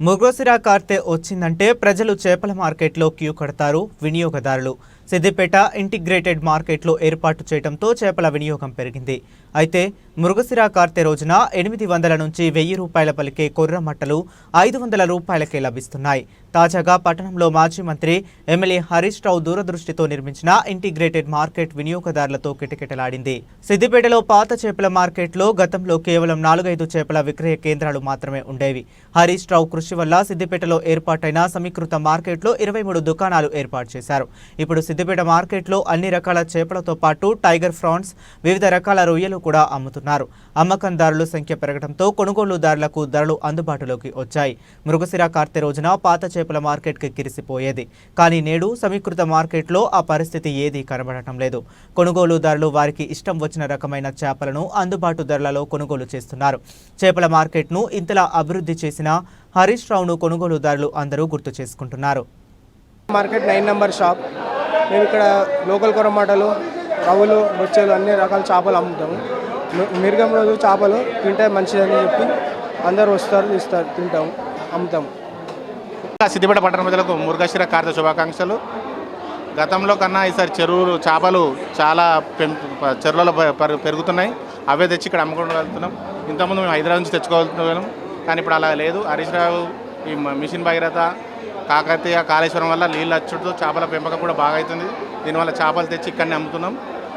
మృగశిర కార్తె వచ్చిందంటే ప్రజలు చేపల మార్కెట్లో క్యూ కడతారు వినియోగదారులు. సిద్దిపేట ఇంటిగ్రేటెడ్ మార్కెట్లో ఏర్పాటు చేయడంతో చేపల వినియోగం పెరిగింది. అయితే మృగశిర కార్తె రోజున 800 నుంచి 1000 రూపాయల పలికే కొర్ర మట్టలు 500 రూపాయలకే లభిస్తున్నాయి. తాజాగా పట్టణంలో మాజీ మంత్రి ఎమ్మెల్యే హరీష్ రావు దూరదృష్టితో నిర్మించిన ఇంటిగ్రేటెడ్ మార్కెట్ వినియోగదారులతో కిటకిటలాడింది. సిద్దిపేటలో పాత చేపల మార్కెట్లో గతంలో కేవలం 4-5 చేపల విక్రయ కేంద్రాలు మాత్రమే ఉండేవి. హరీష్ రావు కృషి వల్ల సిద్దిపేటలో ఏర్పాటైన సమీకృత మార్కెట్లో 23 దుకాణాలు ఏర్పాటు చేశారు. ఇప్పుడు సిద్దిపేట మార్కెట్లో అన్ని రకాల చేపలతో పాటు టైగర్ ఫ్రాన్స్, వివిధ రకాల రొయ్యలు కూడా అమ్ముతున్నారు. అమ్మకందారుల సంఖ్య పెరగడంతో కొనుగోలుదారులకు ధరలు అందుబాటులోకి వచ్చాయి. మృగశిర కార్తె రోజున పాత చేపల మార్కెట్కి కిరిసిపోయేది. కానీ నేడు సమీకృత మార్కెట్లో ఆ పరిస్థితి ఏదీ కనబడటం లేదు. కొనుగోలుదారులు వారికి ఇష్టం వచ్చిన రకమైన చేపలను అందుబాటు ధరలలో కొనుగోలు చేస్తున్నారు. చేపల మార్కెట్ను ఇంతలా అభివృద్ధి చేసిన హరీష్ రావును కొనుగోలుదారులు అందరూ గుర్తు చేసుకుంటున్నారు. Market 9 number shop. మేము ఇక్కడ లోకల్ కొరమాటలు, రవ్వులు, బొచ్చెలు అన్ని రకాల చేపలు అమ్ముతాము. మిరుగం రోజు చేపలు తింటే మంచిదని చెప్పి అందరూ వస్తారు, ఇస్తారు, తింటాము, అమ్ముతాము. సిద్దిపేట పట్టణ ప్రజలకు మృగశిర కార్తె శుభాకాంక్షలు. గతంలో కన్నా ఈసారి చెరువులు చేపలు చాలా చెరువులలో పెరుగుతున్నాయి. అవే తెచ్చి ఇక్కడ అమ్ముకోగలుగుతున్నాం. ఇంతకుముందు మేము హైదరాబాద్ నుంచి తెచ్చుకోగలుగుతున్నాం, కానీ ఇప్పుడు అలా లేదు. హరీష్ రావు ఈ మిషన్ భగీరథ, కాకతీయ, కాళేశ్వరం వల్ల నీళ్ళు వచ్చుడుతో చేపల పెంపకం కూడా బాగా అవుతుంది. దీనివల్ల చేపలు తెచ్చి ఇక్కడనే అమ్ముతున్నాం.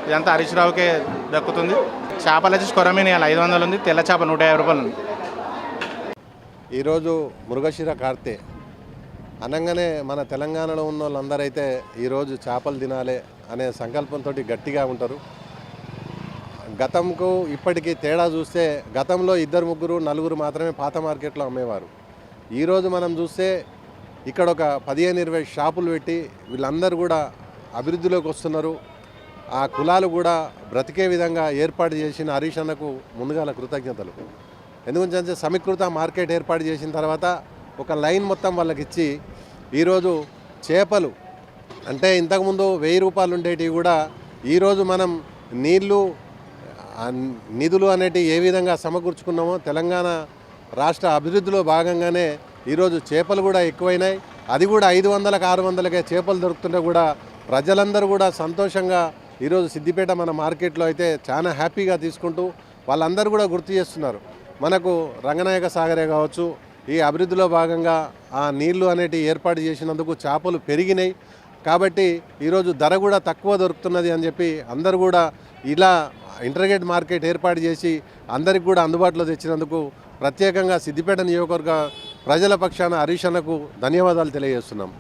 ఇదంతా హరీష్ రావుకే దక్కుతుంది. చేపలు వచ్చి కొరమీని 500 ఉంది, తెల్ల చేప 150 రూపాయలు ఉంది. ఈరోజు మృగశిర కార్తె అనగానే మన తెలంగాణలో ఉన్న వాళ్ళందరైతే ఈరోజు చేపలు తినాలి అనే సంకల్పంతో గట్టిగా ఉంటారు. గతంకు ఇప్పటికీ తేడా చూస్తే గతంలో 2, 3, 4 మాత్రమే పాత మార్కెట్లో అమ్మేవారు. ఈరోజు మనం చూస్తే ఇక్కడ ఒక 15-20 షాపులు పెట్టి వీళ్ళందరూ కూడా అభివృద్ధిలోకి వస్తున్నారు. ఆ కులాలు కూడా బ్రతికే విధంగా ఏర్పాటు చేసిన హరీష్ అన్నకు ముందుగాల కృతజ్ఞతలు. ఎందుకంటే సమీకృత మార్కెట్ ఏర్పాటు చేసిన తర్వాత ఒక లైన్ మొత్తం వాళ్ళకి ఇచ్చి ఈరోజు చేపలు అంటే ఇంతకుముందు 1000 రూపాయలు ఉండేటివి కూడా ఈరోజు మనం నీళ్లు, నిధులు అనేటివి ఏ విధంగా సమకూర్చుకున్నామో తెలంగాణ రాష్ట్ర అభివృద్ధిలో భాగంగానే ఈరోజు చేపలు కూడా ఎక్కువైనాయి. అది కూడా 500కి 600కే చేపలు దొరుకుతుంటే కూడా ప్రజలందరూ కూడా సంతోషంగా ఈరోజు సిద్దిపేట మన మార్కెట్లో అయితే చాలా హ్యాపీగా తీసుకుంటూ వాళ్ళందరూ కూడా గుర్తు చేస్తున్నారు. మనకు రంగనాయక సాగరే కావచ్చు, ఈ అభివృద్ధిలో భాగంగా ఆ నీళ్లు అనేటివి ఏర్పాటు చేసినందుకు చేపలు పెరిగినాయి. కాబట్టి ఈరోజు ధర కూడా తక్కువ దొరుకుతున్నది అని చెప్పి అందరూ కూడా ఇలా ఇంటర్గ్రేట్ మార్కెట్ ఏర్పాటు చేసి అందరికి కూడా అందుబాటులో తెచ్చినందుకు ప్రత్యేకంగా సిద్దిపేట నియోజకవర్గ ప్రజల పక్షాన హరీష్ అన్నకు ధన్యవాదాలు తెలియజేస్తున్నాం.